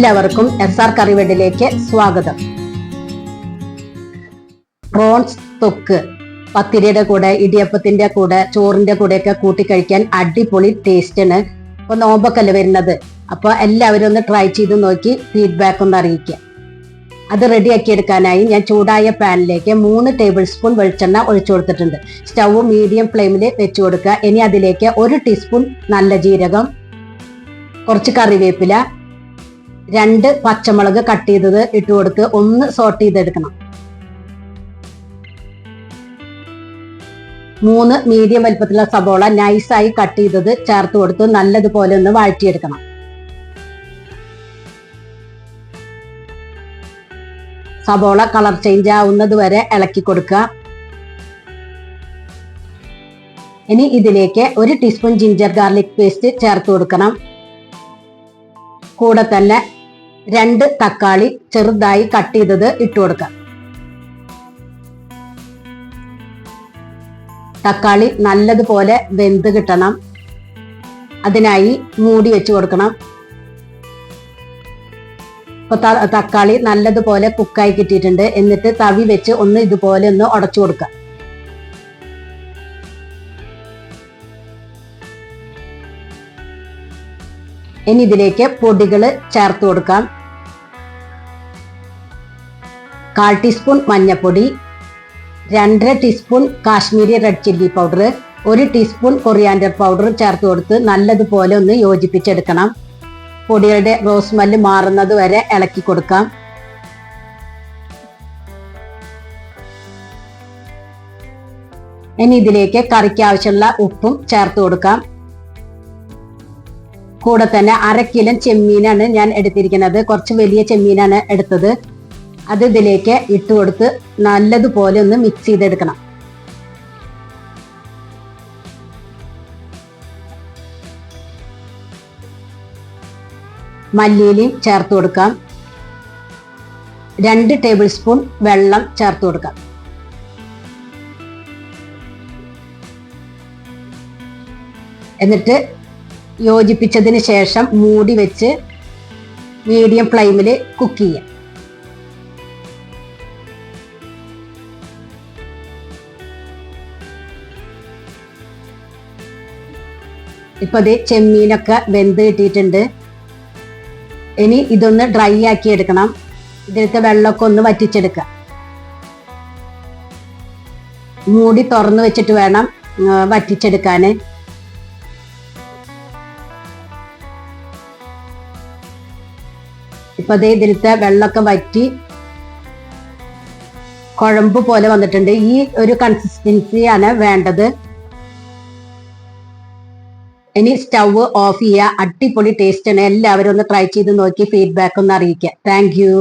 എല്ലാവർക്കും SR കറിവെഡിലേക്ക് സ്വാഗതം. Prawns തൊക്ക് പത്തിരിയുടെ കൂടെ, ഇടിയപ്പത്തിന്റെ കൂടെ, ചോറിന്റെ കൂടെയൊക്കെ കൂട്ടി കഴിക്കാൻ അടിപൊളി ടേസ്റ്റാണ്. അപ്പൊ നോമ്പൊക്കെയല്ലേ വരുന്നത്, അപ്പൊ എല്ലാവരും ഒന്ന് ട്രൈ ചെയ്ത് നോക്കി ഫീഡ്ബാക്ക് ഒന്ന് അറിയിക്കുക. അത് റെഡിയാക്കി എടുക്കാനായി ഞാൻ ചൂടായ പാനിലേക്ക് 3 ടേബിൾ സ്പൂൺ വെളിച്ചെണ്ണ ഒഴിച്ചു കൊടുത്തിട്ടുണ്ട്. സ്റ്റൗ മീഡിയം ഫ്ലെയിമിൽ വെച്ചു കൊടുക്കുക. ഇനി അതിലേക്ക് 1 ടീസ്പൂൺ നല്ല ജീരകം, കുറച്ച് കറിവേപ്പില, 2 പച്ചമുളക് കട്ട് ചെയ്തത് ഇട്ട് കൊടുത്ത് ഒന്ന് സോട്ട് ചെയ്തെടുക്കണം. 3 മീഡിയം വലുപ്പത്തിലുള്ള സബോള നൈസായി കട്ട് ചെയ്തത് ചേർത്ത് കൊടുത്ത് നല്ലതുപോലെ ഒന്ന് വഴറ്റിയെടുക്കണം. സബോള കളർ ചേഞ്ച് ആവുന്നത് വരെ ഇളക്കി കൊടുക്കുക. ഇനി ഇതിലേക്ക് 1 ടീസ്പൂൺ ജിഞ്ചർ ഗാർലിക് പേസ്റ്റ് ചേർത്ത് കൊടുക്കണം. കൂടെ തന്നെ 2 തക്കാളി ചെറുതായി കട്ട് ചെയ്തത് ഇട്ട് കൊടുക്കാം. തക്കാളി നല്ലതുപോലെ വെന്ത് കിട്ടണം, അതിനായി മൂടി വെച്ച് കൊടുക്കണം. ഇപ്പൊ തക്കാളി നല്ലതുപോലെ കുക്കായി കിട്ടിയിട്ടുണ്ട്. എന്നിട്ട് തവി വെച്ച് ഒന്ന് ഇതുപോലെ ഒന്ന് ഉടച്ചു കൊടുക്കാം. ഇനി ഇതിലേക്ക് പൊടികൾ ചേർത്ത് കൊടുക്കാം. 1/4 ടീസ്പൂൺ മഞ്ഞൾപ്പൊടി, 2.5 teaspoon Kashmiri red chilli powder, 1 teaspoon coriander powder ചേർത്ത് കൊടുത്ത് നല്ലതുപോലെ ഒന്ന് യോജിപ്പിച്ചെടുക്കണം. പൊടികളുടെ റോസ് സ്മെല്ല് മാറുന്നത് വരെ ഇളക്കി കൊടുക്കാം. ഇനി ഇതിലേക്ക് കറിക്ക് ആവശ്യമുള്ള ഉപ്പും ചേർത്ത് കൊടുക്കാം. കൂടെ തന്നെ 1/2 കിലോ ചെമ്മീനാണ് ഞാൻ എടുത്തിരിക്കുന്നത്. കുറച്ച് വലിയ ചെമ്മീനാണ് എടുത്തത്. അത് ഇതിലേക്ക് ഇട്ട് കൊടുത്ത് നല്ലതുപോലെ ഒന്ന് മിക്സ് ചെയ്തെടുക്കണം. മല്ലിയിലയും ചേർത്ത് കൊടുക്കാം. 2 ടേബിൾ സ്പൂൺ വെള്ളം ചേർത്ത് കൊടുക്കാം. എന്നിട്ട് യോജിപ്പിച്ചതിന് ശേഷം മൂടി വെച്ച് മീഡിയം ഫ്ലെയിമിൽ കുക്ക് ചെയ്യാം. ഇപ്പൊ അത് ചെമ്മീനൊക്കെ വെന്ത് കിട്ടിയിട്ടുണ്ട്. ഇനി ഇതൊന്ന് ഡ്രൈ ആക്കി എടുക്കണം. ഇതിലത്തെ വെള്ളമൊക്കെ ഒന്ന് വറ്റിച്ചെടുക്കുക. മൂടി തുറന്നു വെച്ചിട്ട് വേണം വറ്റിച്ചെടുക്കാന്. ഇപ്പൊ അതേ ഇതിലത്തെ വെള്ളമൊക്കെ വറ്റി കുഴമ്പ് പോലെ വന്നിട്ടുണ്ട്. ഈ ഒരു കൺസിസ്റ്റൻസിയാണ് വേണ്ടത്. ഇനി സ്റ്റൗ ഓഫ് ചെയ്യുക. അടിപൊളി ടേസ്റ്റ് ആണ്. എല്ലാവരും ഒന്ന് ട്രൈ ചെയ്ത് നോക്കി ഫീഡ്ബാക്ക് ഒന്ന് അറിയിക്കുക. Thank you.